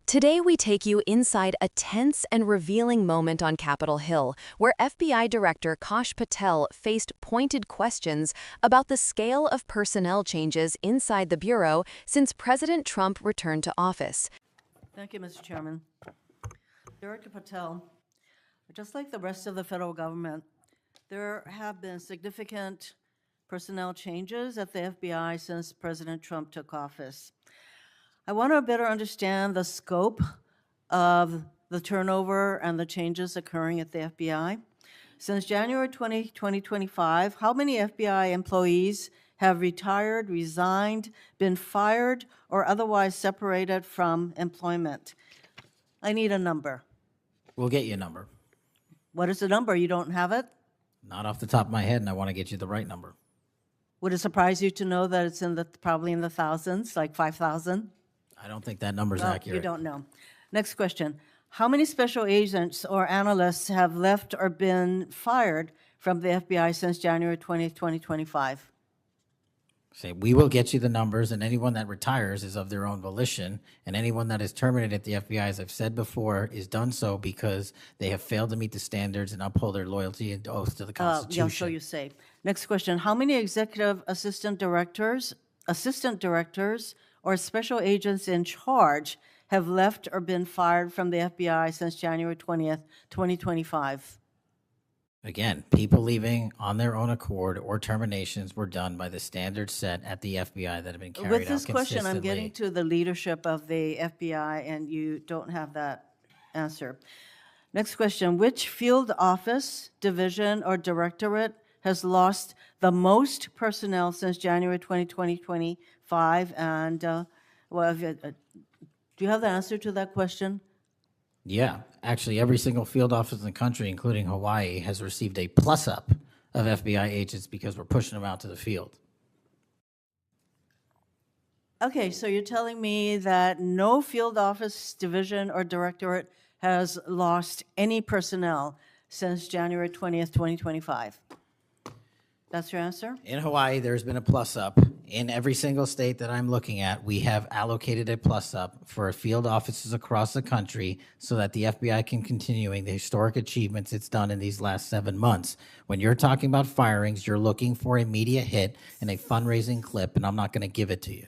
Today, we take you inside a tense and revealing moment on Capitol Hill, where FBI Director Kash Patel faced pointed questions about the scale of personnel changes inside the Bureau since President Trump returned to office. Thank you, Mr. Chairman. Director Patel, just like the rest of the federal government, there have been significant personnel changes at the FBI since President Trump took office. I want to better understand the scope of the turnover and the changes occurring at the FBI. Since January 2025, how many FBI employees have retired, resigned, been fired, or otherwise separated from employment? I need a number. We'll get you a number. What is the number? You don't have it? Not off the top of my head, and I want to get you the right number. Would it surprise you to know that it's probably in the thousands, like 5,000? I don't think that number's Well, accurate. you don't know. Next question. How many special agents or analysts have left or been fired from the FBI since January 20th, 2025? Say, we will get you the numbers, and anyone that retires is of their own volition, and anyone that is terminated at the FBI, as I've said before, is done so because they have failed to meet the standards and uphold their loyalty and oath to the Constitution. Yeah, so you say. Next question. How many executive assistant directors, or special agents in charge have left or been fired from the FBI since January 20th, 2025? Again, people leaving on their own accord or terminations were done by the standards set at the FBI that have been carried out With this question, I'm getting consistently. to the leadership of the FBI, and you don't have that answer. Next question. Which field office, division, or directorate has lost the most personnel since January 2025? And do you have the answer to that question? Yeah, actually, every single field office in the country, including Hawaii, has received a plus-up of FBI agents because we're pushing them out to the field. Okay, so you're telling me that no field office, division, or directorate has lost any personnel since January 20th, 2025. That's your answer? In Hawaii, there's been a plus-up. In every single state that I'm looking at, we have allocated a plus-up for field offices across the country so that the FBI can continuing the historic achievements it's done in these last 7 months. When you're talking about firings, you're looking for a media hit and a fundraising clip, and I'm not going to give it to you.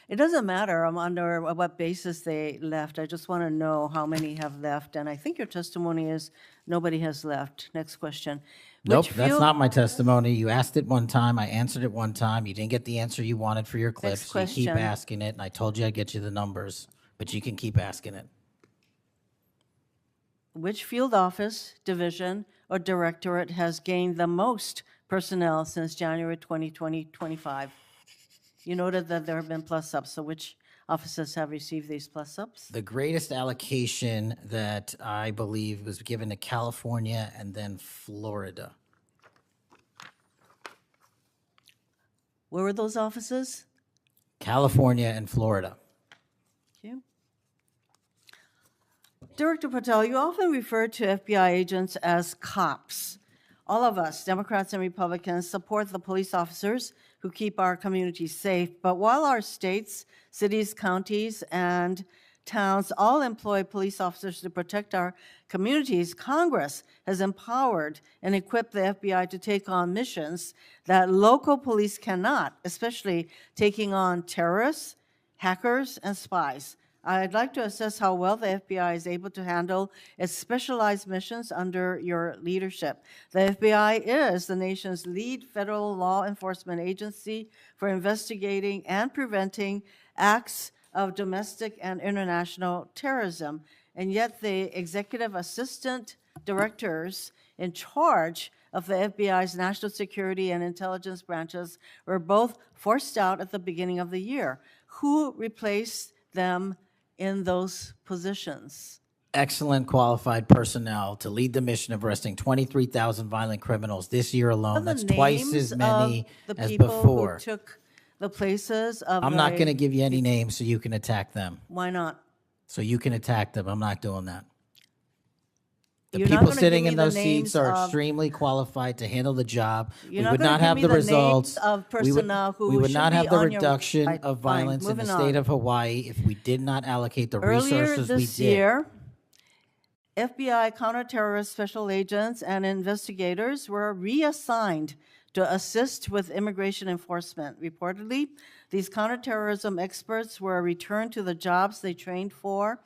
It doesn't matter under what basis they left. I just want to know how many have left. And I think your testimony is nobody has left. Next question. Nope, that's not my testimony. You asked it one time. I answered it one time. You didn't get the answer you wanted for your clips. So you keep asking it, and I told you I'd get you the numbers, but you can keep asking it. Which field office, division, or directorate has gained the most personnel since January 2025? You noted that there have been plus-ups, so which offices have received these plus-ups? The greatest allocation that I believe was given to California and then Florida. Where were those offices? California and Florida. Thank you. Director Patel, you often refer to FBI agents as cops. All of us, Democrats and Republicans, support the police officers who keep our communities safe. But while our states, cities, counties, and towns all employ police officers to protect our communities, Congress has empowered and equipped the FBI to take on missions that local police cannot, especially taking on terrorists, hackers, and spies. I'd like to assess how well the FBI is able to handle its specialized missions under your leadership. The FBI is the nation's lead federal law enforcement agency for investigating and preventing acts of domestic and international terrorism. And yet the executive assistant directors in charge of the FBI's national security and intelligence branches were both forced out at the beginning of the year. Who replaced them in those positions? Excellent qualified personnel to lead the mission of arresting 23,000 violent criminals this year alone. That's twice as many as before. Who took the places of I'm not going to give you any names so you can attack them. Why not? So you can attack them. I'm not doing that. The You're not people gonna sitting give in me the those names seats are of- extremely qualified to handle the job. You're We not would gonna not give have me the the names results. of personnel who We would should not be have the on your reduction website. of Fine, violence in the moving state on. of Hawaii if we did not allocate the Earlier resources we this did. year, FBI counterterrorist special agents and investigators were reassigned to assist with immigration enforcement. Reportedly, these counterterrorism experts were returned to the jobs they trained for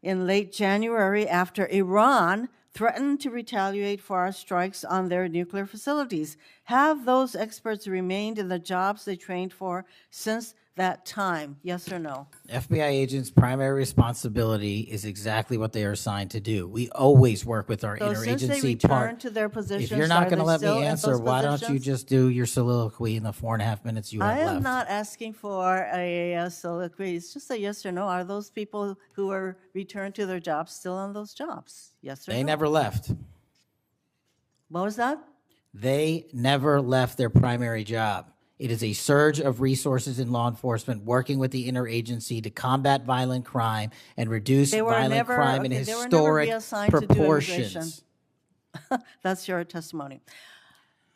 in late January after Iran threatened to retaliate for our strikes on their nuclear facilities. Have those experts remained in the jobs they trained for since that time? Yes or no? FBI agents' primary responsibility is exactly what they are assigned to do. We always work with our So since they interagency returned part. to their positions, If you're not are going to they let still me in answer, those why don't you positions? just do your soliloquy in the 4.5 minutes you have I left? am not asking for a soliloquy. It's just a yes or no. Are those people who were returned to their jobs still on those jobs? Yes or no? They never left. What was that? They never left their primary job. It is a surge of resources in law enforcement working with the interagency to combat violent crime and reduce They were violent never- crime in okay, they were never historic reassigned to do immigration. proportions. That's your testimony.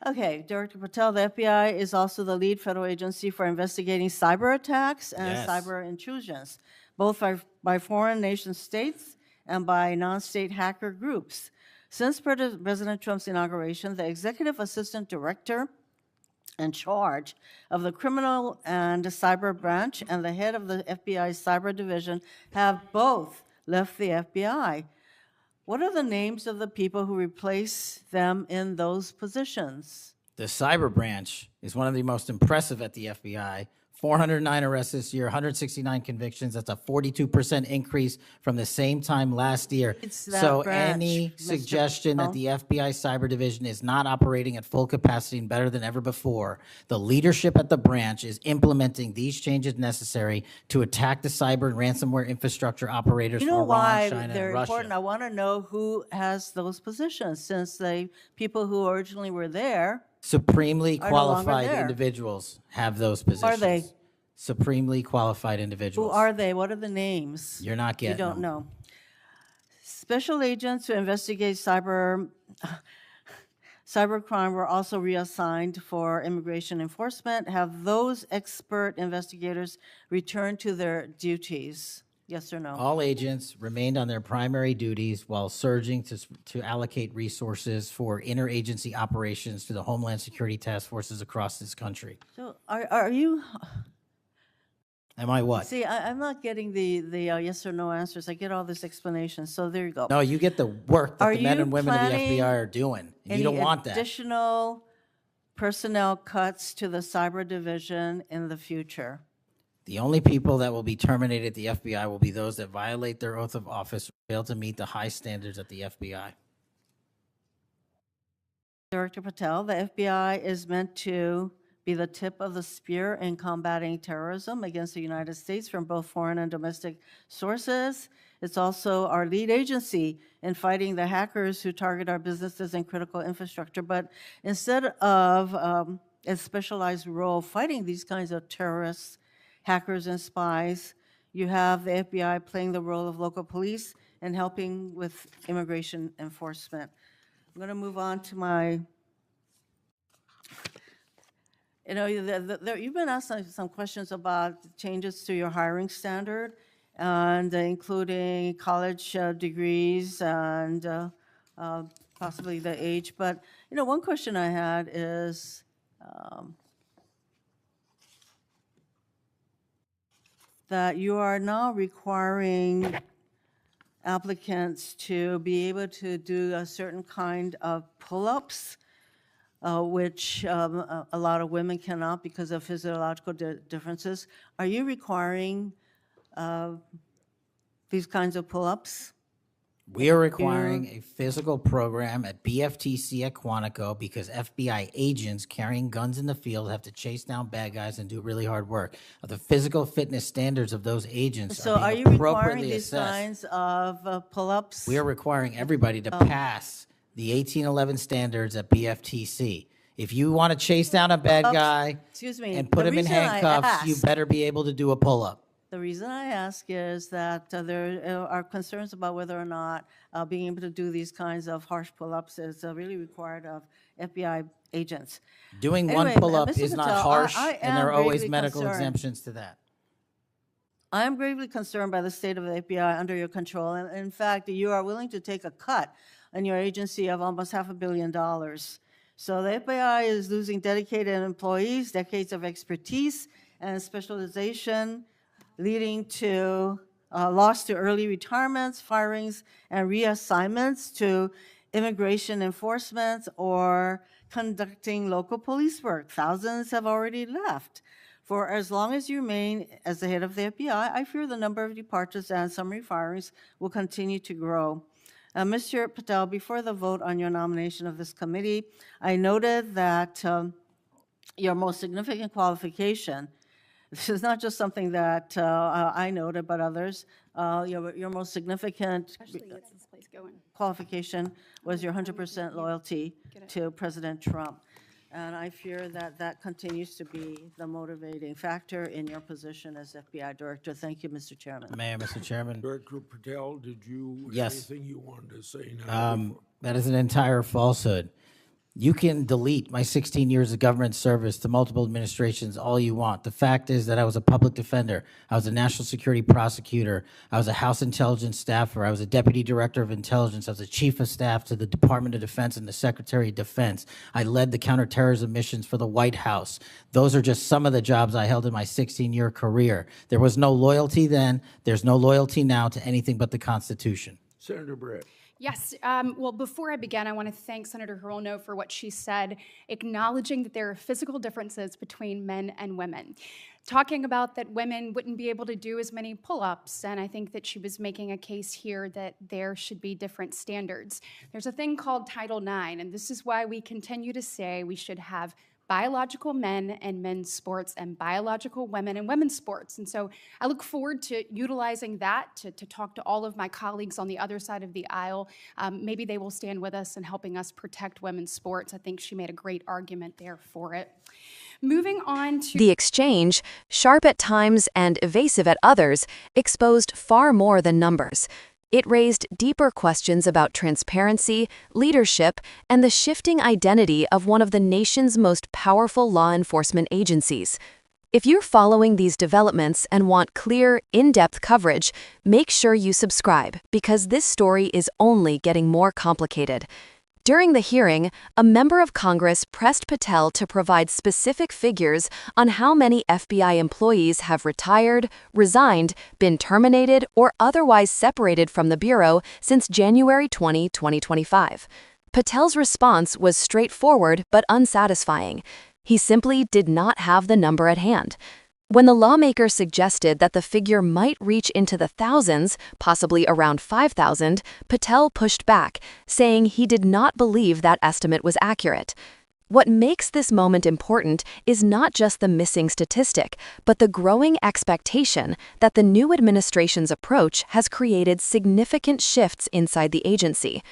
Okay, Director Patel, the FBI is also the lead federal agency for investigating cyber attacks and Yes. cyber intrusions, both by foreign nation states and by non-state hacker groups. Since President Trump's inauguration, the executive assistant director in charge of the criminal and cyber branch and the head of the FBI's cyber division have both left the FBI. What are the names of the people who replace them in those positions? The cyber branch is one of the most impressive at the FBI. 409 arrests this year, 169 convictions. That's a 42% increase from the same time last year. It's that So branch, any Mr. suggestion that Patel. the FBI cyber division is not operating at full capacity and better than ever before, the leadership at the branch is implementing these changes necessary to attack the cyber and ransomware infrastructure operators You for know Iran, why China, they're and important? Russia. I want to know who has those positions, since the people who originally were there, Supremely are no longer qualified there. individuals have those positions. are they? Supremely qualified Who individuals. are they? What are the names? You're not You getting don't them. know. Special agents who investigate cybercrime were also reassigned for immigration enforcement. Have those expert investigators returned to their duties? Yes or no? All agents remained on their primary duties while surging to allocate resources for interagency operations to the Homeland Security task forces across this country. So are you, Am I what? see, I'm not getting the yes or no answers. I get all this explanation, so there you go. No, you get the work that Are the men you and women of the planning FBI are doing. And you don't want that. additional personnel cuts to the cyber division in the future? The only people that will be terminated at the FBI will be those that violate their oath of office or fail to meet the high standards at the FBI. Director Patel, the FBI is meant to be the tip of the spear in combating terrorism against the United States from both foreign and domestic sources. It's also our lead agency in fighting the hackers who target our businesses and critical infrastructure. But instead of a specialized role fighting these kinds of terrorists, hackers, and spies, you have the FBI playing the role of local police and helping with immigration enforcement. I'm going to move on to my, you've been asked some questions about changes to your hiring standard, and including college degrees and possibly the age. But, one question I had is, that you are now requiring applicants to be able to do a certain kind of pull-ups, which a lot of women cannot because of physiological differences. Are you requiring these kinds of pull-ups? We are requiring a physical program at BFTC at Quantico because FBI agents carrying guns in the field have to chase down bad guys and do really hard work. The physical fitness standards of those agents So are are being you requiring appropriately these assessed. kinds of pull-ups? We are requiring everybody to pass the 1811 standards at BFTC. If you want to chase down a bad guy Excuse me, and put the him in reason I handcuffs, you asked- better be able to do a pull-up. The reason I ask is that there are concerns about whether or not being able to do these kinds of harsh pull-ups is really required of FBI agents. Doing Anyway, one pull-up Mr. is not Patel, harsh, I and there am are always gravely medical concerned. exemptions to that. I am gravely concerned by the state of the FBI under your control. And in fact, you are willing to take a cut in your agency of almost $500 million. So the FBI is losing dedicated employees, decades of expertise and specialization, leading to loss to early retirements, firings, and reassignments to immigration enforcement or conducting local police work. Thousands have already left. For as long as you remain as the head of the FBI, I fear the number of departures and summary firings will continue to grow. Mr. Patel, before the vote on your nomination of this committee, I noted that your most significant qualification, this is not just something that I noted, but others, your most significant Gets this place going. qualification was your 100% loyalty to President Trump. And I fear that that continues to be the motivating factor in your position as FBI Director. Thank you, Mr. Chairman. Mayor, Mr. Chairman. Director Patel, did you Yes. have anything you wanted to say now? That is an entire falsehood. You can delete my 16 years of government service to multiple administrations all you want. The fact is that I was a public defender. I was a national security prosecutor. I was a House intelligence staffer. I was a deputy director of intelligence. I was a chief of staff to the Department of Defense and the Secretary of Defense. I led the counterterrorism missions for the White House. Those are just some of the jobs I held in my 16-year career. There was no loyalty then. There's no loyalty now to anything but the Constitution. Senator Brett. Yes. Well, before I begin, I want to thank Senator Hirono for what she said, acknowledging that there are physical differences between men and women. Talking about that women wouldn't be able to do as many pull-ups, and I think that she was making a case here that there should be different standards. There's a thing called Title IX, and this is why we continue to say we should have biological men and men's sports and biological women and women's sports. And so I look forward to utilizing that to talk to all of my colleagues on the other side of the aisle. Maybe they will stand with us in helping us protect women's sports. I think she made a great argument there for it. Moving on to The exchange, sharp at times and evasive at others, exposed far more than numbers. It raised deeper questions about transparency, leadership, and the shifting identity of one of the nation's most powerful law enforcement agencies. If you're following these developments and want clear, in-depth coverage, make sure you subscribe, because this story is only getting more complicated. During the hearing, a member of Congress pressed Patel to provide specific figures on how many FBI employees have retired, resigned, been terminated, or otherwise separated from the Bureau since January 20, 2025. Patel's response was straightforward but unsatisfying. He simply did not have the number at hand. When the lawmaker suggested that the figure might reach into the thousands, possibly around 5,000, Patel pushed back, saying he did not believe that estimate was accurate. What makes this moment important is not just the missing statistic, but the growing expectation that the new administration's approach has created significant shifts inside the agency.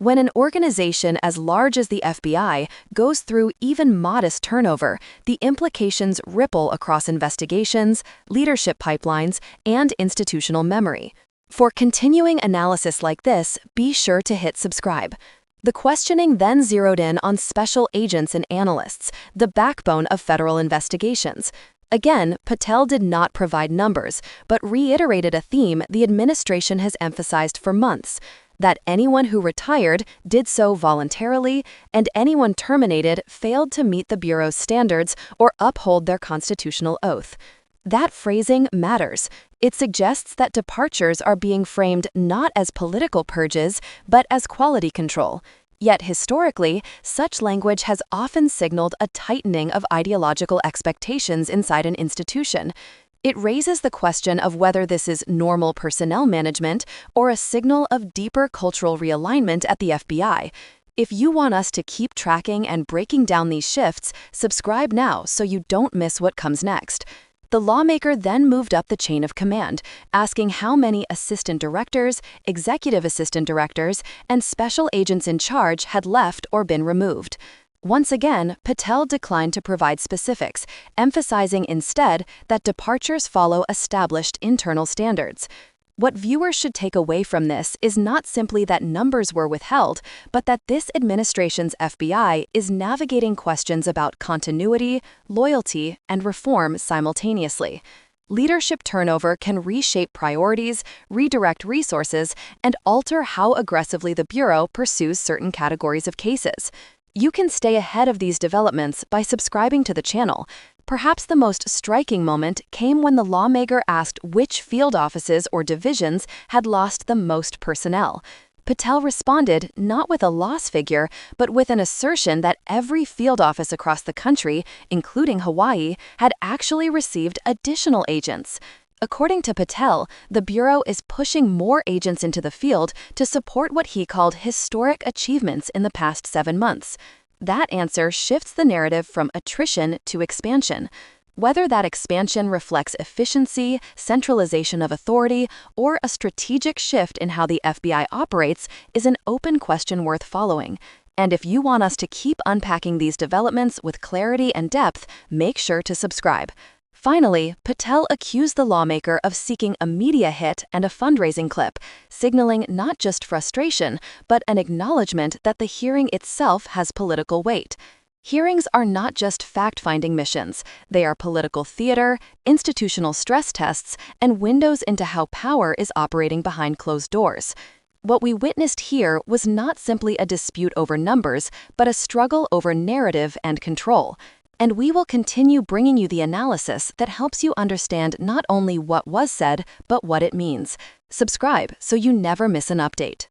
When an organization as large as the FBI goes through even modest turnover, the implications ripple across investigations, leadership pipelines, and institutional memory. For continuing analysis like this, be sure to hit subscribe. The questioning then zeroed in on special agents and analysts, the backbone of federal investigations. Again, Patel did not provide numbers, but reiterated a theme the administration has emphasized for months: that anyone who retired did so voluntarily, and anyone terminated failed to meet the Bureau's standards or uphold their constitutional oath. That phrasing matters. It suggests that departures are being framed not as political purges, but as quality control. Yet historically, such language has often signaled a tightening of ideological expectations inside an institution. It raises the question of whether this is normal personnel management or a signal of deeper cultural realignment at the FBI. If you want us to keep tracking and breaking down these shifts, subscribe now so you don't miss what comes next. The lawmaker then moved up the chain of command, asking how many assistant directors, executive assistant directors, and special agents in charge had left or been removed. Once again, Patel declined to provide specifics, emphasizing instead that departures follow established internal standards. What viewers should take away from this is not simply that numbers were withheld, but that this administration's FBI is navigating questions about continuity, loyalty, and reform simultaneously. Leadership turnover can reshape priorities, redirect resources, and alter how aggressively the Bureau pursues certain categories of cases. You can stay ahead of these developments by subscribing to the channel. Perhaps the most striking moment came when the lawmaker asked which field offices or divisions had lost the most personnel. Patel responded not with a loss figure, but with an assertion that every field office across the country, including Hawaii, had actually received additional agents. According to Patel, the Bureau is pushing more agents into the field to support what he called historic achievements in the past 7 months. That answer shifts the narrative from attrition to expansion. Whether that expansion reflects efficiency, centralization of authority, or a strategic shift in how the FBI operates is an open question worth following. And if you want us to keep unpacking these developments with clarity and depth, make sure to subscribe. Finally, Patel accused the lawmaker of seeking a media hit and a fundraising clip, signaling not just frustration, but an acknowledgement that the hearing itself has political weight. Hearings are not just fact-finding missions. They are political theater, institutional stress tests, and windows into how power is operating behind closed doors. What we witnessed here was not simply a dispute over numbers, but a struggle over narrative and control. And we will continue bringing you the analysis that helps you understand not only what was said, but what it means. Subscribe so you never miss an update.